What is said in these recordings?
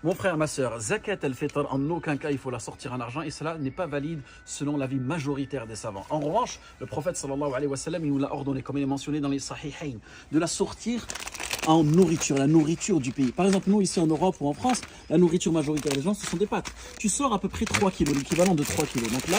Mon frère, ma soeur, zakat al-fitr, en aucun cas il faut la sortir en argent et cela n'est pas valide selon l'avis majoritaire des savants. En revanche, le prophète sallallahu alayhi wa sallam, il nous l'a ordonné, comme il est mentionné dans les sahihayn, de la sortir en nourriture, la nourriture du pays. Par exemple, nous ici en Europe ou en France, la nourriture majoritaire des gens, ce sont des pâtes. Tu sors à peu près 3 kilos, l'équivalent de 3 kilos. Donc là,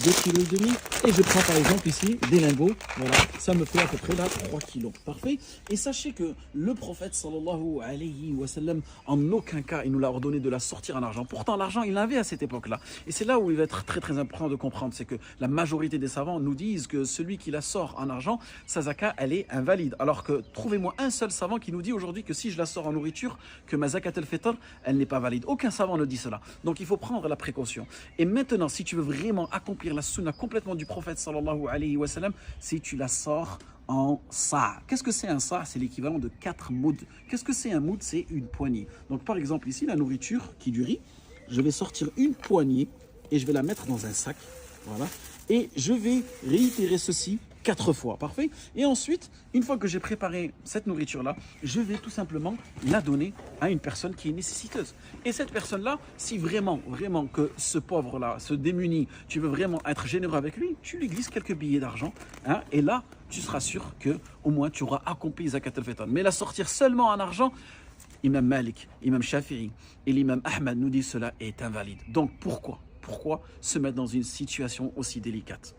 2 kilos et demi, et je prends par exemple ici des lingots, voilà, ça me fait à peu près là 3 kilos. Parfait. Et sachez que le prophète sallallahu alayhi wa sallam, en aucun cas, il nous l'a ordonné de la sortir en argent. Pourtant, l'argent, il l'avait à cette époque-là. Et c'est là où il va être très très important de comprendre, c'est que la majorité des savants nous disent que celui qui la sort en argent, sa zakat, elle est invalide. Alors que trouvez-moi un seul savant qui nous dit aujourd'hui que si je la sors en nourriture, que ma zakat al-fitr, elle n'est pas valide. Aucun savant ne dit cela. Donc il faut prendre la précaution. Et maintenant, si tu veux vraiment accomplir la sunna complètement du prophète sallallahu alayhi wa sallam, si tu la sors en sa'. Qu'est-ce que c'est un sa'? C'est l'équivalent de 4 mouds. Qu'est-ce que c'est un moud? C'est une poignée. Donc par exemple ici, la nourriture qui est du riz, je vais sortir une poignée et je vais la mettre dans un sac. Voilà. Et je vais réitérer ceci 4 fois, parfait. Et ensuite, une fois que j'ai préparé cette nourriture-là, je vais tout simplement la donner à une personne qui est nécessiteuse. Et cette personne-là, si vraiment que ce pauvre-là se démunit, tu veux vraiment être généreux avec lui, tu lui glisses quelques billets d'argent, hein, et là, tu seras sûr que au moins tu auras accompli zakat al-fitr. Mais la sortir seulement en argent, Imam Malik, Imam Shafi'i et l'imam Ahmad nous disent cela est invalide. Donc pourquoi se mettre dans une situation aussi délicate?